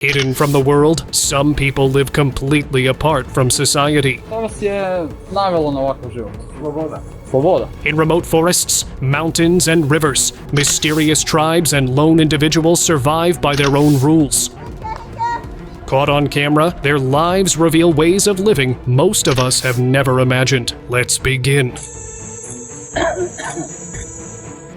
Hidden from the world, some people live completely apart from society. To vas je navelo na ovakav život. Sloboda. Sloboda. In remote forests, mountains, and rivers, mysterious tribes and lone individuals survive by their own rules. Caught on camera, their lives reveal ways of living most of us have never imagined. Let's begin.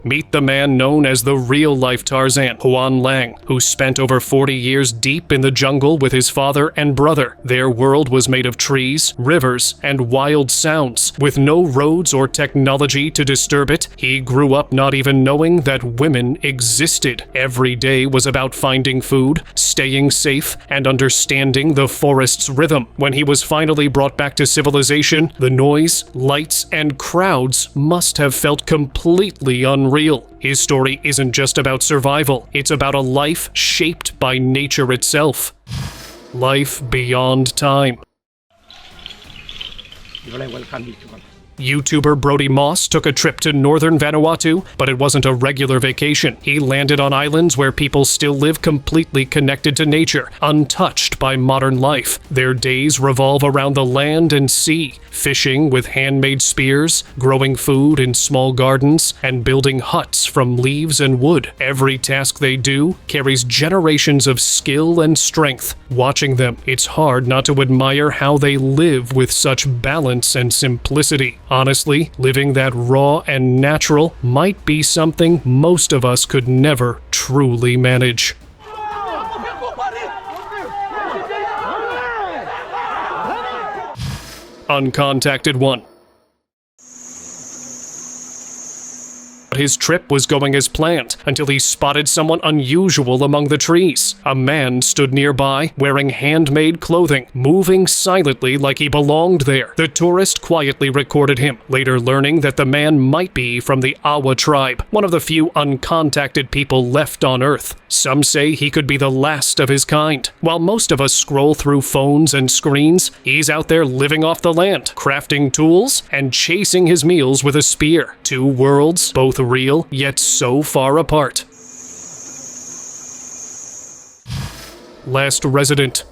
Meet the man known as the real-life Tarzan, Huan Lang, who spent over 40 years deep in the jungle with his father and brother. Their world was made of trees, rivers, and wild sounds. With no roads or technology to disturb it, he grew up not even knowing that women existed. Every day was about finding food, staying safe, and understanding the forest's rhythm. When he was finally brought back to civilization, the noise, lights, and crowds must have felt completely unreal. His story isn't just about survival, it's about a life shaped by nature itself. Life beyond time. YouTuber Brody Moss took a trip to northern Vanuatu, but it wasn't a regular vacation. He landed on islands where people still live completely connected to nature, untouched by modern life. Their days revolve around the land and sea, fishing with handmade spears, growing food in small gardens, and building huts from leaves and wood. Every task they do carries generations of skill and strength. Watching them, it's hard not to admire how they live with such balance and simplicity. Honestly, living that raw and natural might be something most of us could never truly manage. Uncontacted 1. His trip was going as planned until he spotted someone unusual among the trees. A man stood nearby, wearing handmade clothing, moving silently like he belonged there. The tourist quietly recorded him, later learning that the man might be from the Awa tribe, one of the few uncontacted people left on Earth. Some say he could be the last of his kind. While most of us scroll through phones and screens, he's out there living off the land, crafting tools, and chasing his meals with a spear. Two worlds, both real, yet so far apart. Last resident.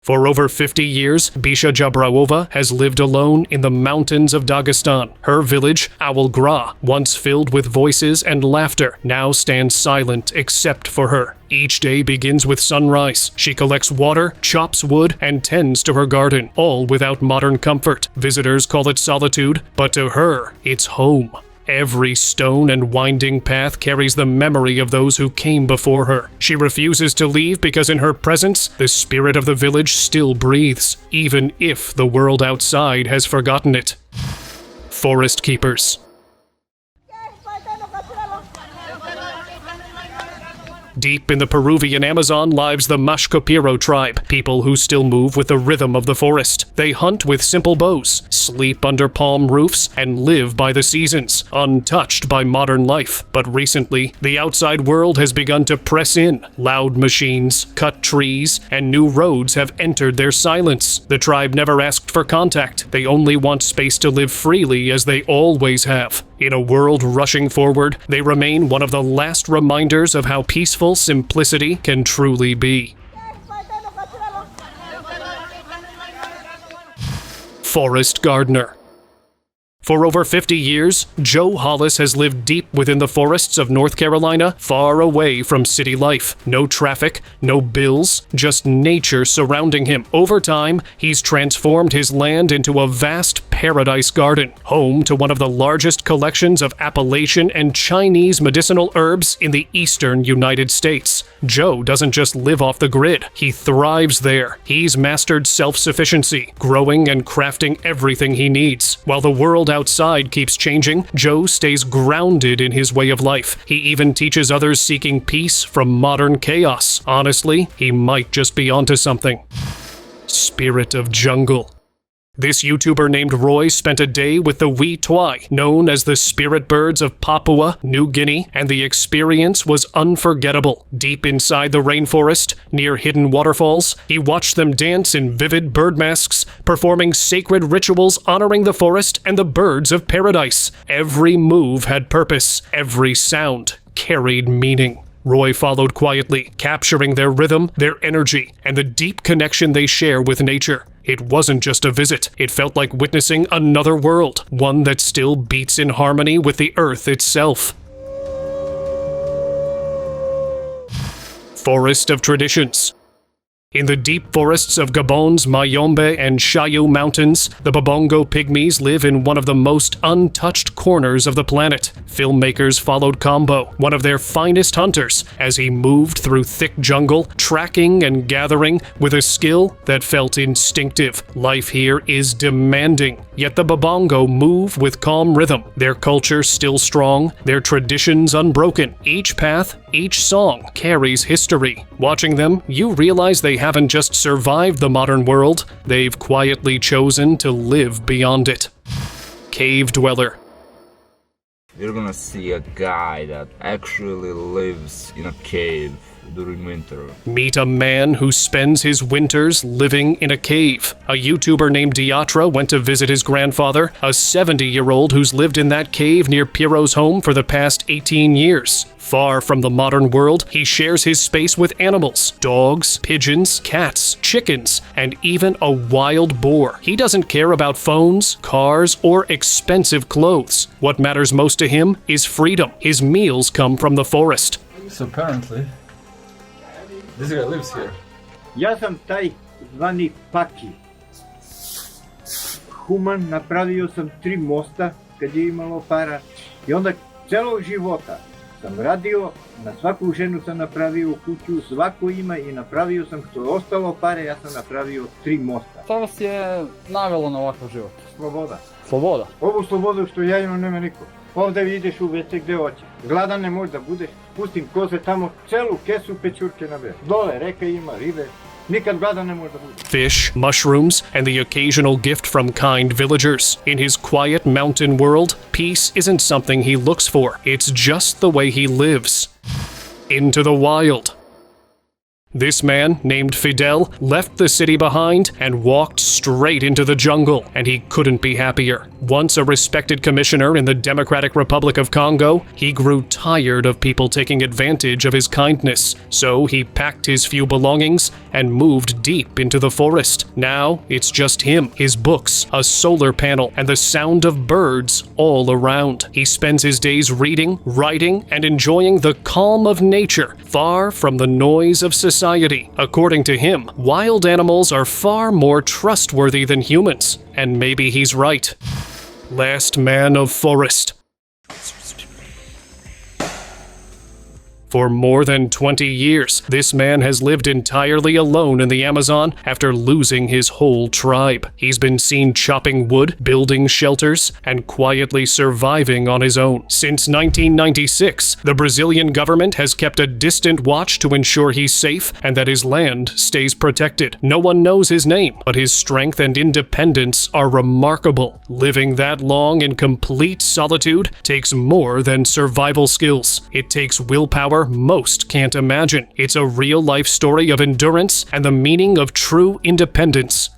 For over 50 years, Bisha Jabraova has lived alone in the mountains of Dagestan. Her village, Owl Gra, once filled with voices and laughter, now stands silent except for her. Each day begins with sunrise. She collects water, chops wood, and tends to her garden, all without modern comfort. Visitors call it solitude, but to her, it's home. Every stone and winding path carries the memory of those who came before her. She refuses to leave because in her presence, the spirit of the village still breathes, even if the world outside has forgotten it. Forestkeepers. Deep in the Peruvian Amazon lives the Mashkopiro tribe, people who still move with the rhythm of the forest. They hunt with simple bows, sleep under palm roofs, and live by the seasons, untouched by modern life. But recently, the outside world has begun to press in. Loud machines, cut trees, and new roads have entered their silence. The tribe never asked for contact. They only want space to live freely as they always have. In a world rushing forward, they remain one of the last reminders of how peaceful simplicity can truly be. Forest gardener. For over 50 years, Joe Hollis has lived deep within the forests of North Carolina, far away from city life. No traffic, no bills, just nature surrounding him. Over time, he's transformed his land into a vast paradise garden, home to one of the largest collections of Appalachian and Chinese medicinal herbs in the eastern United States. Joe doesn't just live off the grid, he thrives there. He's mastered self-sufficiency, growing and crafting everything he needs. While the world outside keeps changing, Joe stays grounded in his way of life. He even teaches others seeking peace from modern chaos. Honestly, he might just be onto something. Spirit of jungle. This YouTuber named Roy spent a day with the Wee Twai, known as the spirit birds of Papua New Guinea, and the experience was unforgettable. Deep inside the rainforest, near hidden waterfalls, he watched them dance in vivid bird masks, performing sacred rituals honoring the forest and the birds of paradise. Every move had purpose, every sound carried meaning. Roy followed quietly, capturing their rhythm, their energy, and the deep connection they share with nature. It wasn't just a visit. It felt like witnessing another world, one that still beats in harmony with the earth itself. Forest of Traditions. In the deep forests of Gabon's Mayombe and Chaillu Mountains, the Babongo Pygmies live in one of the most untouched corners of the planet. Filmmakers followed Combo, one of their finest hunters, as he moved through thick jungle, tracking and gathering with a skill that felt instinctive. Life here is demanding, yet the Babongo move with calm rhythm, their culture still strong, their traditions unbroken. Each path, each song carries history. Watching them, you realize they haven't just survived the modern world, they've quietly chosen to live beyond it. Cave Dweller. You're gonna see a guy that actually lives in a cave during winter. Meet a man who spends his winters living in a cave. A YouTuber named Diatra went to visit his grandfather, a 70-year-old who's lived in that cave near Piero's home for the past 18 years. Far from the modern world, he shares his space with animals, dogs, pigeons, cats, chickens, and even a wild boar. He doesn't care about phones, cars, or expensive clothes. What matters most to him is freedom. His meals come from the forest. So apparently, this guy lives here. Ja sam taj zvani Paki. Human, napravio sam 3 mosta kad je imalo para i onda celog života sam radio, na svaku ženu sam napravio kuću, svako ima i napravio sam što je ostalo pare, ja sam napravio 3 mosta. Šta vas je navelo na ovakav život? Sloboda. Sloboda? Ovu slobodu što ja imam nema niko. Ovdje ideš u WC gdje hoćeš. Gladan ne možeš da budeš, pustim koze tamo, celu kesu pečurke na veš. Dole reka ima, ribe. Nikad gladan ne može da budeš. Fish, mushrooms, and the occasional gift from kind villagers. In his quiet mountain world, peace isn't something he looks for. It's just the way he lives. Into the wild. This man, named Fidel, left the city behind and walked straight into the jungle, and he couldn't be happier. Once a respected commissioner in the Democratic Republic of Congo, he grew tired of people taking advantage of his kindness, so he packed his few belongings and moved deep into the forest. Now, it's just him, his books, a solar panel, and the sound of birds all around. He spends his days reading, writing, and enjoying the calm of nature, far from the noise of society. According to him, wild animals are far more trustworthy than humans, and maybe he's right. Last man of forest. For more than 20 years, this man has lived entirely alone in the Amazon after losing his whole tribe. He's been seen chopping wood, building shelters, and quietly surviving on his own. Since 1996, the Brazilian government has kept a distant watch to ensure he's safe and that his land stays protected. No one knows his name, but his strength and independence are remarkable. Living that long in complete solitude takes more than survival skills. It takes willpower most can't imagine. It's a real-life story of endurance and the meaning of true independence.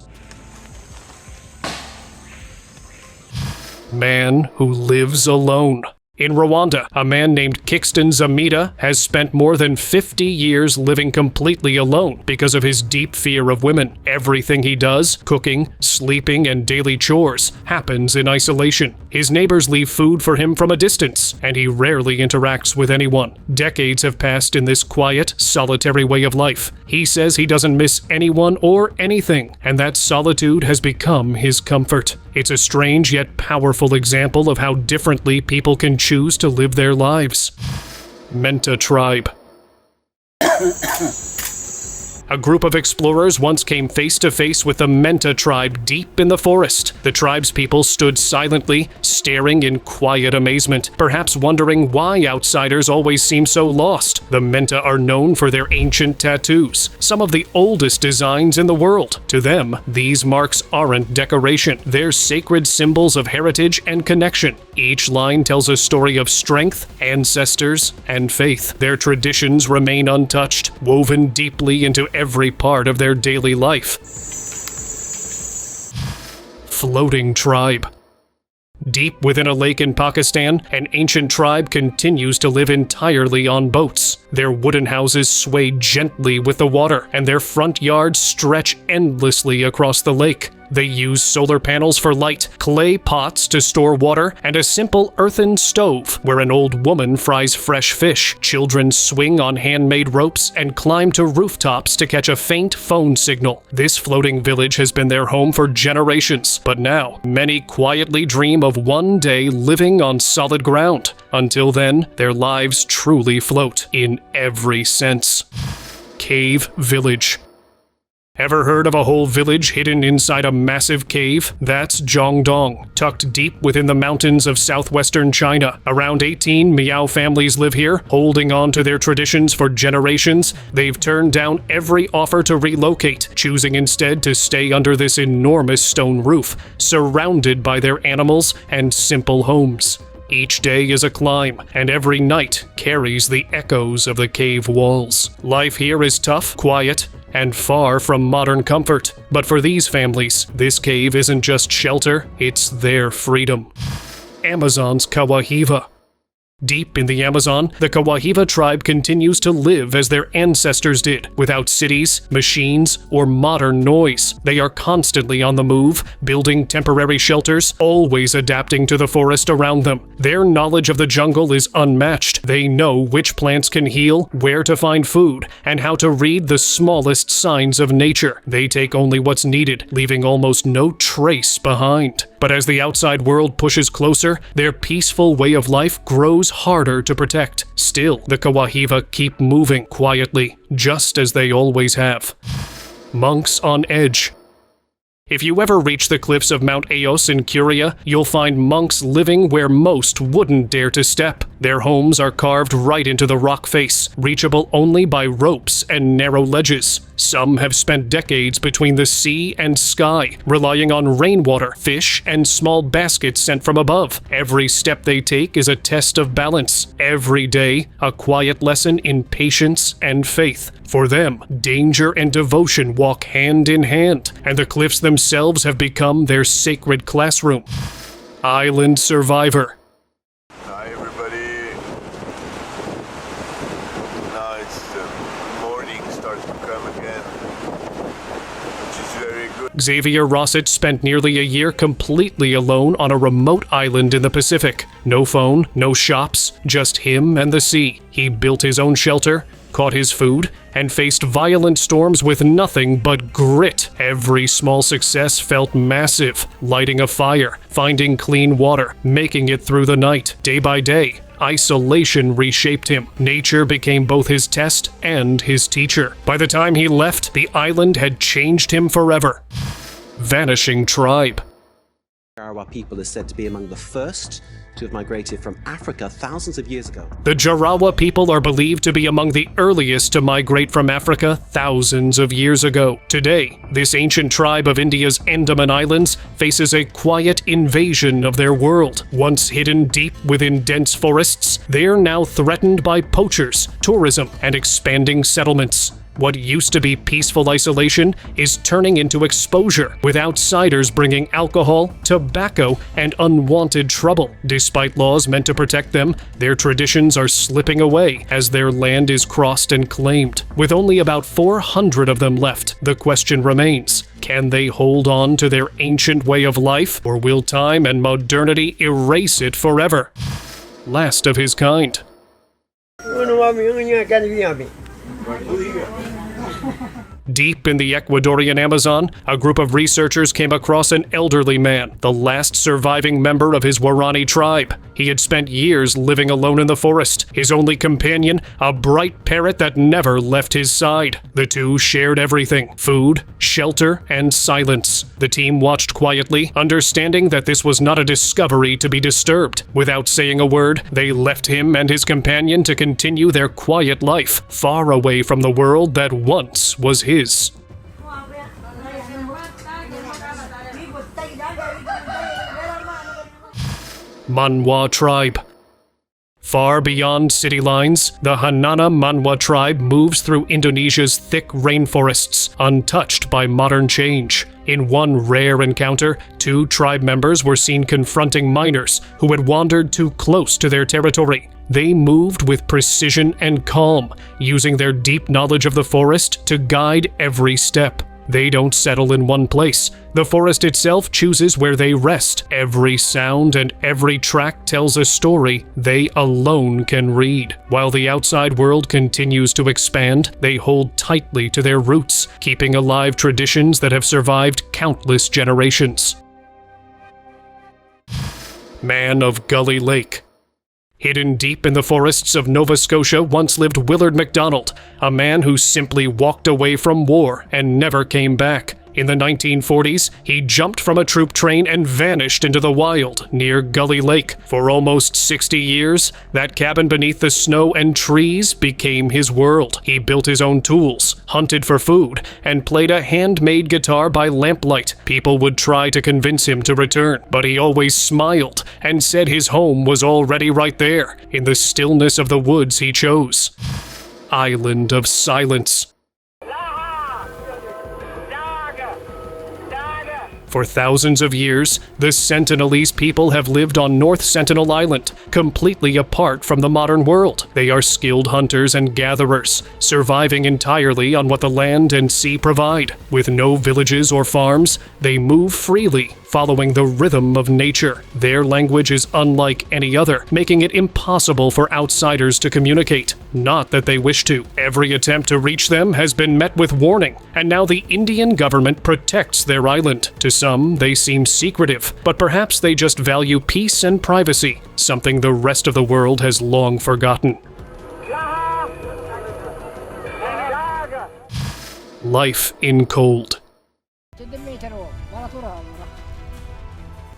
Man who lives alone. In Rwanda, a man named Kixton Zamita has spent more than 50 years living completely alone because of his deep fear of women. Everything he does, cooking, sleeping, and daily chores, happens in isolation. His neighbors leave food for him from a distance, and he rarely interacts with anyone. Decades have passed in this quiet, solitary way of life. He says he doesn't miss anyone or anything, and that solitude has become his comfort. It's a strange yet powerful example of how differently people can choose to live their lives. Menta Tribe. A group of explorers once came face to face with the Menta tribe deep in the forest. The tribe's people stood silently, staring in quiet amazement, perhaps wondering why outsiders always seem so lost. The Menta are known for their ancient tattoos, some of the oldest designs in the world. To them, these marks aren't decoration. They're sacred symbols of heritage and connection. Each line tells a story of strength, ancestors, and faith. Their traditions remain untouched, woven deeply into every part of their daily life. Floating Tribe. Deep within a lake in Pakistan, an ancient tribe continues to live entirely on boats. Their wooden houses sway gently with the water, and their front yards stretch endlessly across the lake. They use solar panels for light, clay pots to store water, and a simple earthen stove where an old woman fries fresh fish. Children swing on handmade ropes and climb to rooftops to catch a faint phone signal. This floating village has been their home for generations, but now many quietly dream of one day living on solid ground. Until then, their lives truly float in every sense. Cave Village. Ever heard of a whole village hidden inside a massive cave? That's Zhongdong, tucked deep within the mountains of southwestern China. Around 18 Miao families live here, holding on to their traditions for generations. They've turned down every offer to relocate, choosing instead to stay under this enormous stone roof, surrounded by their animals and simple homes. Each day is a climb, and every night carries the echoes of the cave walls. Life here is tough, quiet, and far from modern comfort. But for these families, this cave isn't just shelter, it's their freedom. Amazon's Kawahiva. Deep in the Amazon, the Kawahiva tribe continues to live as their ancestors did, without cities, machines, or modern noise. They are constantly on the move, building temporary shelters, always adapting to the forest around them. Their knowledge of the jungle is unmatched. They know which plants can heal, where to find food, and how to read the smallest signs of nature. They take only what's needed, leaving almost no trace behind. But as the outside world pushes closer, their peaceful way of life grows harder to protect. Still, the Kawahiva keep moving quietly, just as they always have. Monks on edge. If you ever reach the cliffs of Mount Eos in Curia, you'll find monks living where most wouldn't dare to step. Their homes are carved right into the rock face, reachable only by ropes and narrow ledges. Some have spent decades between the sea and sky, relying on rainwater, fish, and small baskets sent from above. Every step they take is a test of balance. Every day, a quiet lesson in patience and faith. For them, danger and devotion walk hand in hand, and the cliffs themselves have become their sacred classroom. Island Survivor. Hi everybody. Now it's morning starts to come again, which is very good. Xavier Rossett spent nearly a year completely alone on a remote island in the Pacific. No phone, no shops, just him and the sea. He built his own shelter, caught his food, and faced violent storms with nothing but grit. Every small success felt massive. Lighting a fire, finding clean water, making it through the night. Day by day, isolation reshaped him. Nature became both his test and his teacher. By the time he left, the island had changed him forever. Vanishing tribe. Jarawa people is said to be among the first to have migrated from Africa thousands of years ago. The Jarawa people are believed to be among the earliest to migrate from Africa thousands of years ago. Today, this ancient tribe of India's Andaman Islands faces a quiet invasion of their world. Once hidden deep within dense forests, they are now threatened by poachers, tourism, and expanding settlements. What used to be peaceful isolation is turning into exposure, with outsiders bringing alcohol, tobacco, and unwanted trouble. Despite laws meant to protect them, their traditions are slipping away as their land is crossed and claimed. With only about 400 of them left, the question remains: can they hold on to their ancient way of life, or will time and modernity erase it forever? Last of his kind. Deep in the Ecuadorian Amazon, a group of researchers came across an elderly man, the last surviving member of his Waorani tribe. He had spent years living alone in the forest, his only companion, a bright parrot that never left his side. The two shared everything: food, shelter, and silence. The team watched quietly, understanding that this was not a discovery to be disturbed. Without saying a word, they left him and his companion to continue their quiet life, far away from the world that once was his. Manoa tribe. Far beyond city lines, the Hanana Manoa tribe moves through Indonesia's thick rainforests, untouched by modern change. In one rare encounter, 2 tribe members were seen confronting miners who had wandered too close to their territory. They moved with precision and calm, using their deep knowledge of the forest to guide every step. They don't settle in one place. The forest itself chooses where they rest. Every sound and every track tells a story they alone can read. While the outside world continues to expand, they hold tightly to their roots, keeping alive traditions that have survived countless generations. Man of Gully Lake. Hidden deep in the forests of Nova Scotia once lived Willard MacDonald, a man who simply walked away from war and never came back. In the 1940s, he jumped from a troop train and vanished into the wild near Gully Lake. For almost 60 years, that cabin beneath the snow and trees became his world. He built his own tools, hunted for food, and played a handmade guitar by lamplight. People would try to convince him to return, but he always smiled and said his home was already right there, in the stillness of the woods he chose. Island of Silence. For thousands of years, the Sentinelese people have lived on North Sentinel Island, completely apart from the modern world. They are skilled hunters and gatherers, surviving entirely on what the land and sea provide. With no villages or farms, they move freely, following the rhythm of nature. Their language is unlike any other, making it impossible for outsiders to communicate. Not that they wish to. Every attempt to reach them has been met with warning, and now the Indian government protects their island. To some, they seem secretive, but perhaps they just value peace and privacy, something the rest of the world has long forgotten. Life in cold.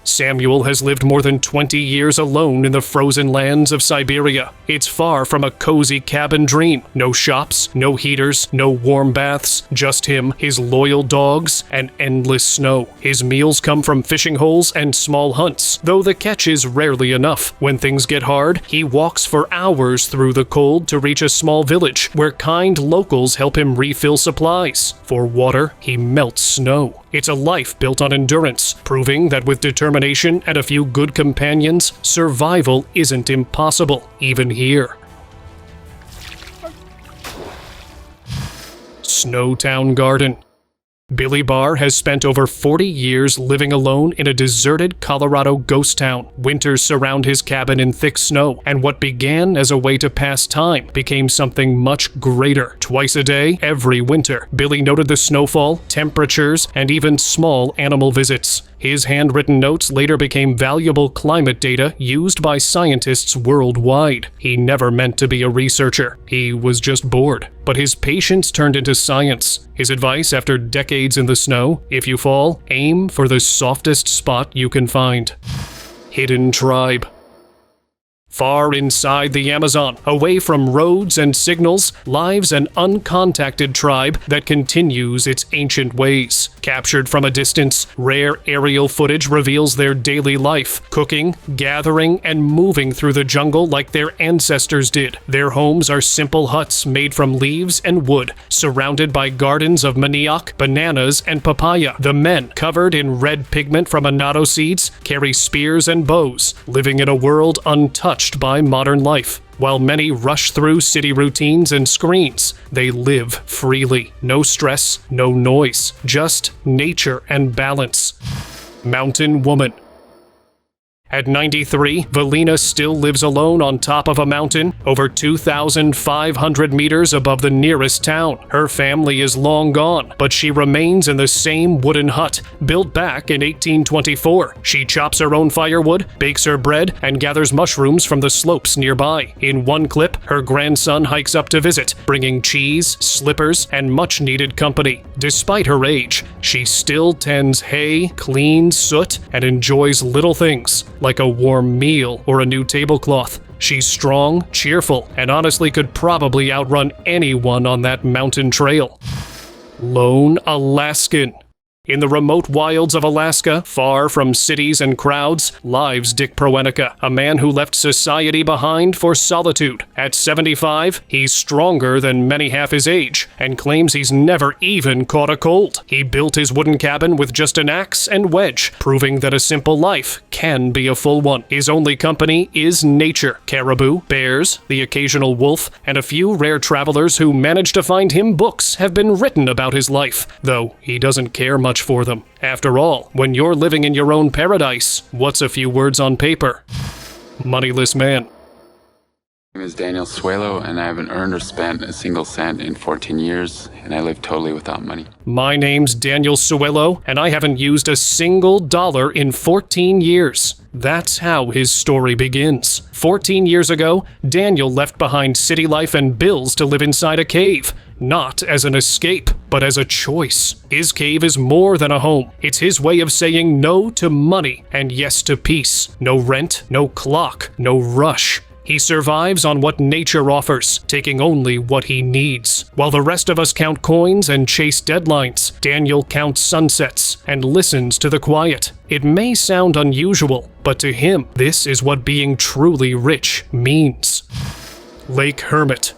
Samuel has lived more than 20 years alone in the frozen lands of Siberia. It's far from a cozy cabin dream. No shops, no heaters, no warm baths, just him, his loyal dogs, and endless snow. His meals come from fishing holes and small hunts, though the catch is rarely enough. When things get hard, he walks for hours through the cold to reach a small village, where kind locals help him refill supplies. For water, he melts snow. It's a life built on endurance, proving that with determination and a few good companions, survival isn't impossible, even here. Snowtown Garden. Billy Barr has spent over 40 years living alone in a deserted Colorado ghost town. Winters surround his cabin in thick snow, and what began as a way to pass time became something much greater. Twice a day, every winter, Billy noted the snowfall, temperatures, and even small animal visits. His handwritten notes later became valuable climate data used by scientists worldwide. He never meant to be a researcher. He was just bored. But his patience turned into science. His advice after decades in the snow: if you fall, aim for the softest spot you can find. Hidden tribe. Far inside the Amazon, away from roads and signals, lives an uncontacted tribe that continues its ancient ways. Captured from a distance, rare aerial footage reveals their daily life, cooking, gathering, and moving through the jungle like their ancestors did. Their homes are simple huts made from leaves and wood, surrounded by gardens of manioc, bananas, and papaya. The men, covered in red pigment from annatto seeds, carry spears and bows, living in a world untouched by modern life. While many rush through city routines and screens, they live freely. No stress, no noise, just nature and balance. Mountain Woman. At 93, Valina still lives alone on top of a mountain, over 2,500 meters above the nearest town. Her family is long gone, but she remains in the same wooden hut, built back in 1824. She chops her own firewood, bakes her bread, and gathers mushrooms from the slopes nearby. In one clip, her grandson hikes up to visit, bringing cheese, slippers, and much-needed company. Despite her age, she still tends hay, cleans soot, and enjoys little things, like a warm meal or a new tablecloth. She's strong, cheerful, and honestly could probably outrun anyone on that mountain trail. Lone Alaskan. In the remote wilds of Alaska, far from cities and crowds, lives Dick Proenica, a man who left society behind for solitude. At 75, he's stronger than many half his age, and claims he's never even caught a cold. He built his wooden cabin with just an axe and wedge, proving that a simple life can be a full one. His only company is nature: caribou, bears, the occasional wolf, and a few rare travelers who manage to find him books have been written about his life, though he doesn't care much for them. After all, when you're living in your own paradise, what's a few words on paper? Moneyless man. My name is Daniel Suelo, and I haven't earned or spent a single cent in 14 years, and I live totally without money. My name's Daniel Suelo, and I haven't used a single dollar in 14 years. That's how his story begins. 14 years ago, Daniel left behind city life and bills to live inside a cave. Not as an escape, but as a choice. His cave is more than a home. It's his way of saying no to money and yes to peace. No rent, no clock, no rush. He survives on what nature offers, taking only what he needs. While the rest of us count coins and chase deadlines, Daniel counts sunsets and listens to the quiet. It may sound unusual, but to him, this is what being truly rich means. Lake Hermit.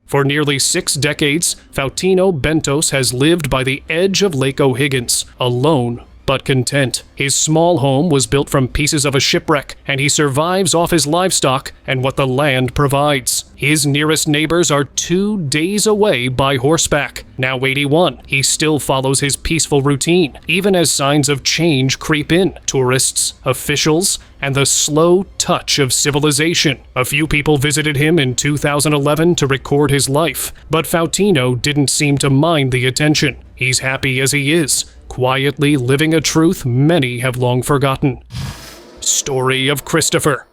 For nearly 6 decades, Faustino Bentos has lived by the edge of Lake O'Higgins, alone but content. His small home was built from pieces of a shipwreck, and he survives off his livestock and what the land provides. His nearest neighbors are 2 days away by horseback. Now 81, he still follows his peaceful routine, even as signs of change creep in. Tourists, officials, and the slow touch of civilization. A few people visited him in 2011 to record his life, but Faustino didn't seem to mind the attention. He's happy as he is, quietly living a truth many have long forgotten. Story of Christopher.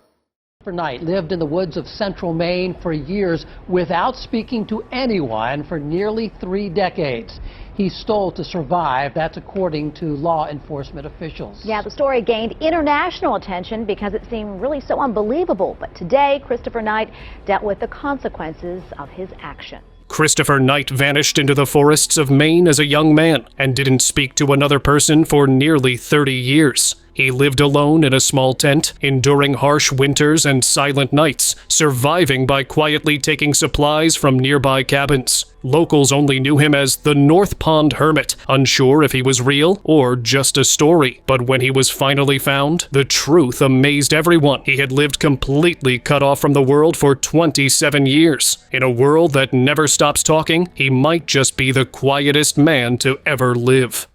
Christopher Knight lived in the woods of central Maine for years without speaking to anyone for nearly 3 decades. He stole to survive, that's according to law enforcement officials. Yeah, the story gained international attention because it seemed really so unbelievable. But today, Christopher Knight dealt with the consequences of his action. Christopher Knight vanished into the forests of Maine as a young man and didn't speak to another person for nearly 30 years. He lived alone in a small tent, enduring harsh winters and silent nights, surviving by quietly taking supplies from nearby cabins. Locals only knew him as the North Pond Hermit, unsure if he was real or just a story. But when he was finally found, the truth amazed everyone. He had lived completely cut off from the world for 27 years. In a world that never stops talking, he might just be the quietest man to ever live.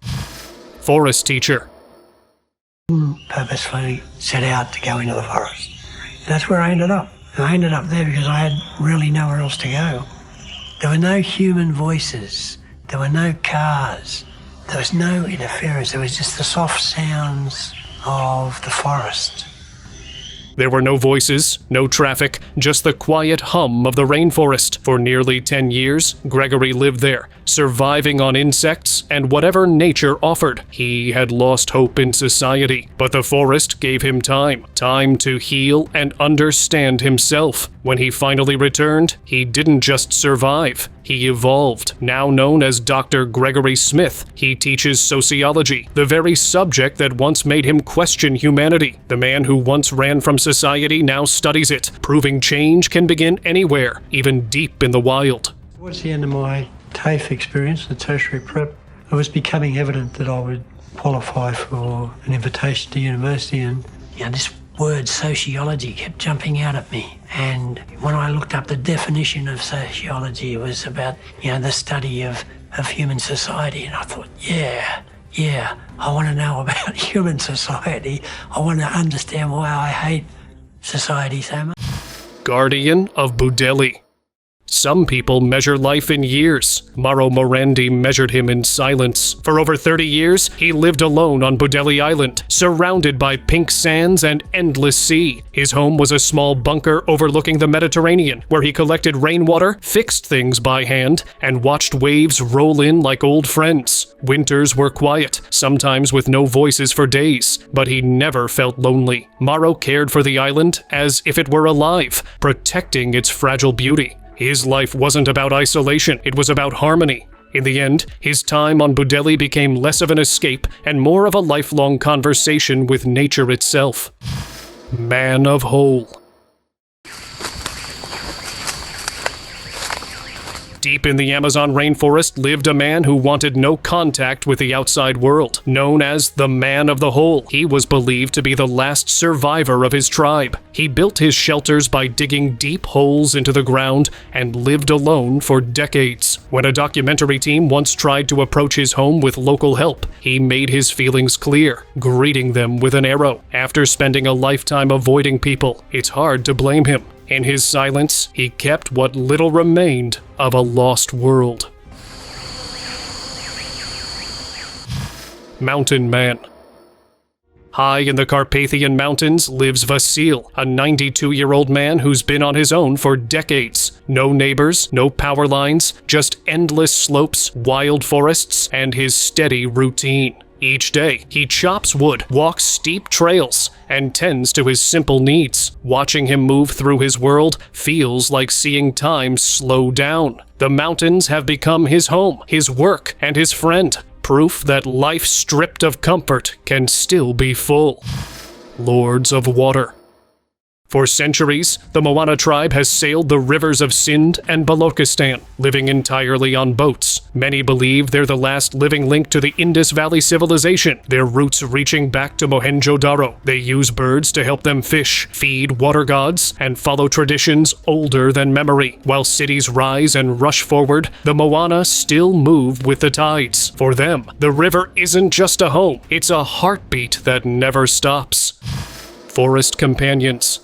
Forest teacher. Purposefully set out to go into the forest. That's where I ended up. And I ended up there because I had really nowhere else to go. There were no human voices. There were no cars. There was no interference. There was just the soft sounds of the forest. There were no voices, no traffic, just the quiet hum of the rainforest. For nearly 10 years, Gregory lived there, surviving on insects and whatever nature offered. He had lost hope in society, but the forest gave him time to heal and understand himself. When he finally returned, he didn't just survive, he evolved. Now known as Dr. Gregory Smith, he teaches sociology, the very subject that once made him question humanity. The man who once ran from society now studies it, proving change can begin anywhere, even deep in the wild. Towards the end of my TAFE experience, the tertiary prep, it was becoming evident that I would qualify for an invitation to university, and this word sociology kept jumping out at me. And when I looked up the definition of sociology, it was about, the study of human society. And I thought, yeah, I want to know about human society. I want to understand why I hate society so much. Guardian of Budelli. Some people measure life in years. Mauro Morandi measured him in silence. For over 30 years, he lived alone on Budelli Island, surrounded by pink sands and endless sea. His home was a small bunker overlooking the Mediterranean, where he collected rainwater, fixed things by hand, and watched waves roll in like old friends. Winters were quiet, sometimes with no voices for days, but he never felt lonely. Mauro cared for the island as if it were alive, protecting its fragile beauty. His life wasn't about isolation, it was about harmony. In the end, his time on Budelli became less of an escape and more of a lifelong conversation with nature itself. Man of Hole. Deep in the Amazon rainforest lived a man who wanted no contact with the outside world. Known as the Man of the Hole, he was believed to be the last survivor of his tribe. He built his shelters by digging deep holes into the ground and lived alone for decades. When a documentary team once tried to approach his home with local help, he made his feelings clear, greeting them with an arrow. After spending a lifetime avoiding people, it's hard to blame him. In his silence, he kept what little remained of a lost world. Mountain Man. High in the Carpathian Mountains lives Vasil, a 92-year-old man who's been on his own for decades. No neighbors, no power lines, just endless slopes, wild forests, and his steady routine. Each day, he chops wood, walks steep trails, and tends to his simple needs. Watching him move through his world feels like seeing time slow down. The mountains have become his home, his work, and his friend. Proof that life stripped of comfort can still be full. Lords of Water. For centuries, the Moana tribe has sailed the rivers of Sind and Balochistan, living entirely on boats. Many believe they're the last living link to the Indus Valley civilization, their roots reaching back to Mohenjo-daro. They use birds to help them fish, feed water gods, and follow traditions older than memory. While cities rise and rush forward, the Moana still move with the tides. For them, the river isn't just a home, it's a heartbeat that never stops. Forest Companions.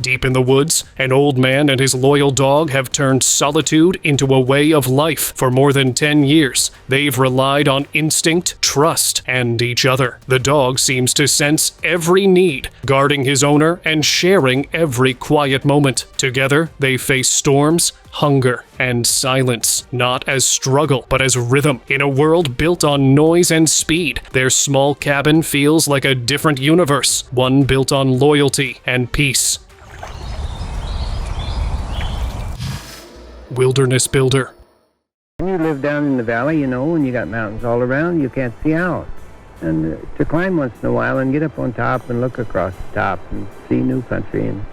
Deep in the woods, an old man and his loyal dog have turned solitude into a way of life. For more than 10 years, they've relied on instinct, trust, and each other. The dog seems to sense every need, guarding his owner and sharing every quiet moment. Together, they face storms, hunger, and silence, not as struggle, but as rhythm. In a world built on noise and speed, their small cabin feels like a different universe, one built on loyalty and peace. Wilderness Builder. When you live down in the valley, you know, and you got mountains all around, you can't see out. And to climb once in a while and get up on top and look across the top and see new country and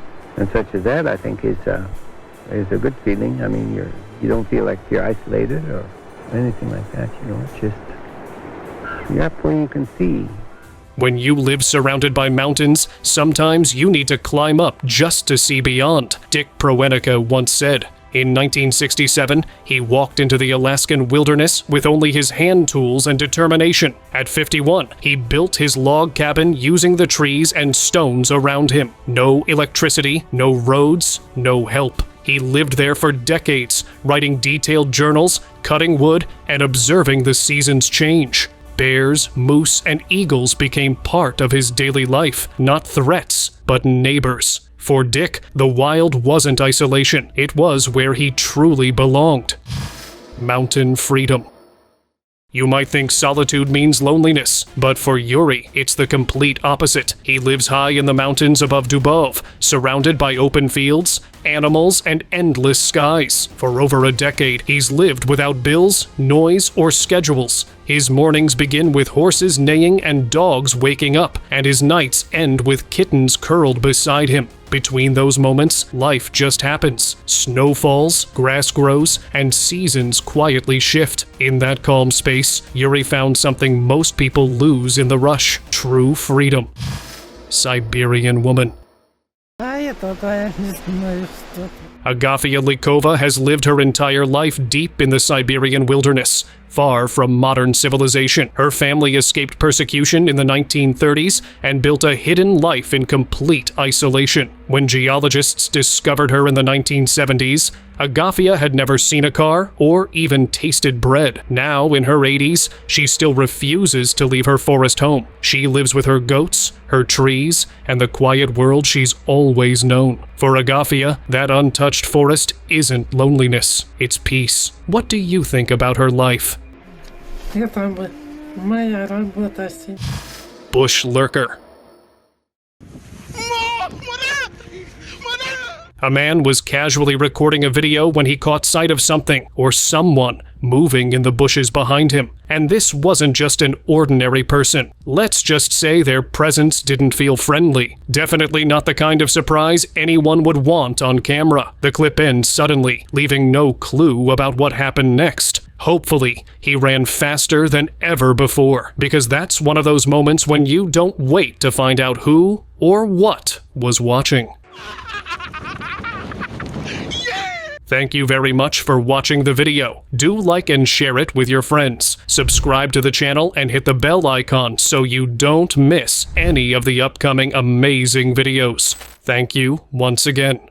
such as that, I think is a good feeling. I mean, you don't feel like you're isolated or anything like that, you know. It's just, you're up where you can see. When you live surrounded by mountains, sometimes you need to climb up just to see beyond, Dick Proenica once said. In 1967, he walked into the Alaskan wilderness with only his hand tools and determination. At 51, he built his log cabin using the trees and stones around him. No electricity, no roads, no help. He lived there for decades, writing detailed journals, cutting wood, and observing the seasons change. Bears, moose, and eagles became part of his daily life, not threats, but neighbors. For Dick, the wild wasn't isolation, it was where he truly belonged. Mountain Freedom. You might think solitude means loneliness, but for Yuri, it's the complete opposite. He lives high in the mountains above Dubov, surrounded by open fields, animals, and endless skies. For over a decade, he's lived without bills, noise, or schedules. His mornings begin with horses neighing and dogs waking up, and his nights end with kittens curled beside him. Between those moments, life just happens. Snow falls, grass grows, and seasons quietly shift. In that calm space, Yuri found something most people lose in the rush: true freedom. Siberian Woman. Agafia Likova has lived her entire life deep in the Siberian wilderness, far from modern civilization. Her family escaped persecution in the 1930s and built a hidden life in complete isolation. When geologists discovered her in the 1970s, Agafia had never seen a car or even tasted bread. Now, in her 80s, she still refuses to leave her forest home. She lives with her goats, her trees, and the quiet world she's always known. For Agafia, that untouched forest isn't loneliness, it's peace. What do you think about her life? Bush lurker. A man was casually recording a video when he caught sight of something or someone moving in the bushes behind him. And this wasn't just an ordinary person. Let's just say their presence didn't feel friendly. Definitely not the kind of surprise anyone would want on camera. The clip ends suddenly, leaving no clue about what happened next. Hopefully, he ran faster than ever before, because that's one of those moments when you don't wait to find out who or what was watching. Thank you very much for watching the video. Do like and share it with your friends. Subscribe to the channel and hit the bell icon so you don't miss any of the upcoming amazing videos. Thank you once again.